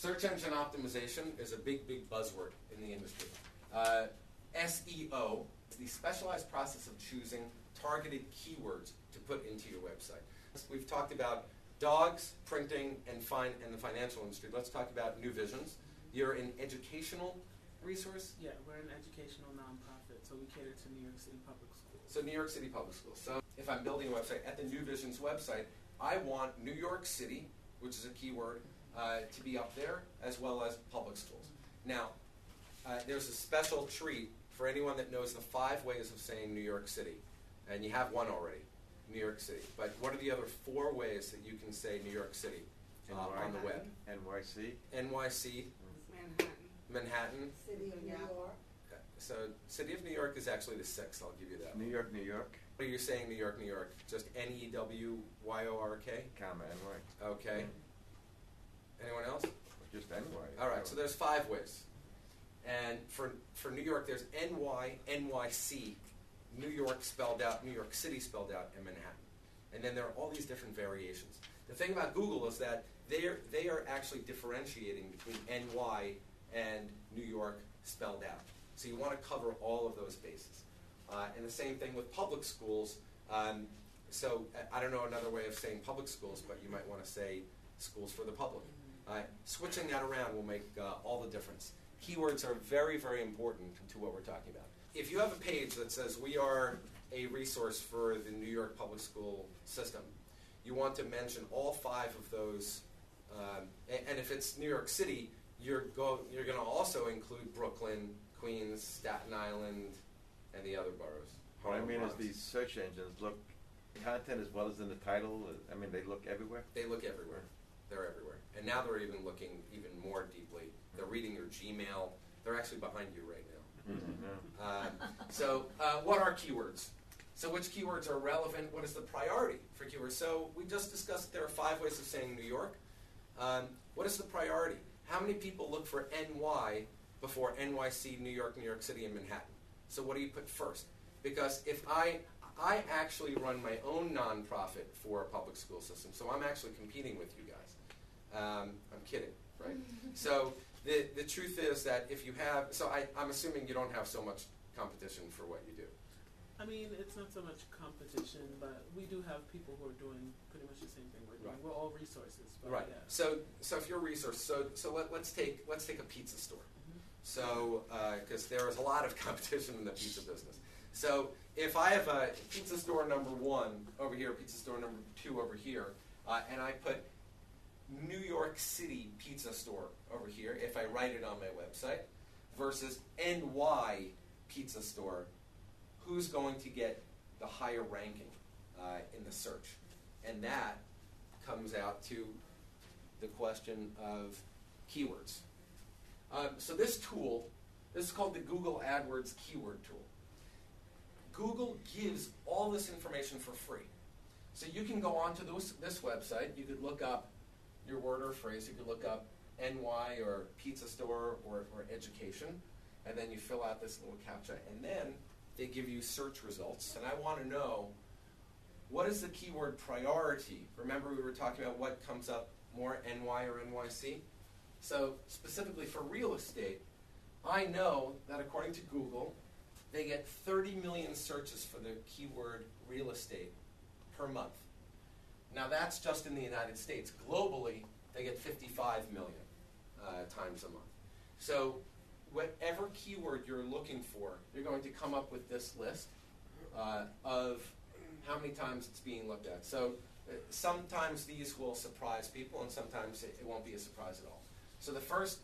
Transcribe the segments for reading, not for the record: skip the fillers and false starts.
Search engine optimization is a big, big buzzword in the industry. SEO is the specialized process of choosing targeted keywords to put into your website. We've talked about dogs, printing, and the financial industry. Let's talk about New Visions. You're an educational resource? Yeah, we're an educational nonprofit, so we cater to New York City public schools. So New York City public schools. So if I'm building a website at the New Visions website, I want New York City, which is a keyword, to be up there, as well as public schools. Now, there's a special treat for anyone that knows the 5 ways of saying New York City. And you have one already, New York City. But what are the other 4 ways that you can say New York City on the web? NYC. NYC. Manhattan. Manhattan. City of New York. Okay. So City of New York is actually the 6th, I'll give you that. New York, New York. What are you saying New York, New York? Just N-E-W-Y-O-R-K? Comma, NY. Okay. Anyone else? Just NY. All right, so there's 5 ways. And for New York, there's NY, NYC, New York spelled out, New York City spelled out, and Manhattan. And then there are all these different variations. The thing about Google is that they are actually differentiating between NY and New York spelled out. So you want to cover all of those bases. And the same thing with public schools. So I don't know another way of saying public schools, but you might want to say schools for the public. Switching that around will make all the difference. Keywords are very, very important to what we're talking about. If you have a page that says we are a resource for the New York public school system, you want to mention all 5 of those. And if it's New York City, you're going to also include Brooklyn, Queens, Staten Island, and the other boroughs. What I mean is these search engines look content as well as in the title. I mean, they look everywhere. They look everywhere. They're everywhere. And now they're even looking even more deeply. They're reading your Gmail. They're actually behind you right now. So what are keywords? So which keywords are relevant? What is the priority for keywords? So we just discussed there are 5 ways of saying New York. What is the priority? How many people look for NY before NYC, New York City, and Manhattan? So what do you put first? Because if I actually run my own nonprofit for a public school system, so I'm actually competing with you guys. I'm kidding, right? So the truth is that if you have, so I'm assuming you don't have so much competition for what you do. I mean, it's not so much competition, but we do have people who are doing pretty much the same thing we're doing. Right. We're all resources. But Right. Yeah. So if you're a resource, so let's take a pizza store. Mm-hmm. So because there is a lot of competition in the pizza business. So if I have a pizza store number 1 over here, pizza store number 2 over here, and I put New York City pizza store over here, if I write it on my website, versus NY pizza store, who's going to get the higher ranking in the search? And that comes out to the question of keywords. So this tool, this is called the Google AdWords Keyword Tool. Google gives all this information for free. So you can go onto this website, you could look up your word or phrase, you could look up NY or pizza store or education, and then you fill out this little CAPTCHA, and then they give you search results. And I want to know, what is the keyword priority? Remember we were talking about what comes up more, NY or NYC? So specifically for real estate, I know that according to Google, they get 30 million searches for the keyword real estate per month. Now that's just in the United States. Globally, they get 55 million times a month. So whatever keyword you're looking for, you're going to come up with this list of how many times it's being looked at. So sometimes these will surprise people, and sometimes it won't be a surprise at all. So the first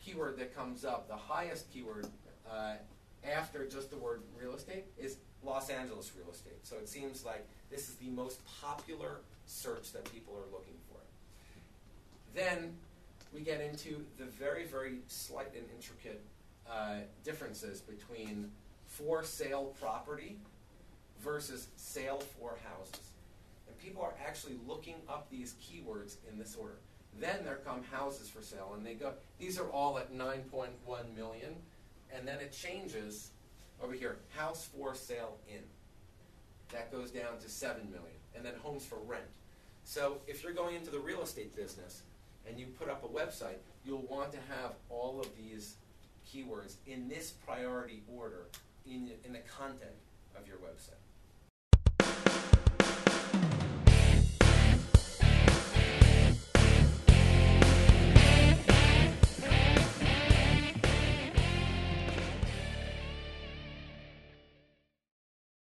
keyword that comes up, the highest keyword after just the word real estate, is Los Angeles real estate. So it seems like this is the most popular search that people are looking for. Then we get into the very, very slight and intricate differences between for sale property versus sale for houses. And people are actually looking up these keywords in this order. Then there come houses for sale, and they go, these are all at 9.1 million, and then it changes over here, house for sale in. That goes down to 7 million, and then homes for rent. So if you're going into the real estate business, and you put up a website, you'll want to have all of these keywords in this priority order in the content of your website.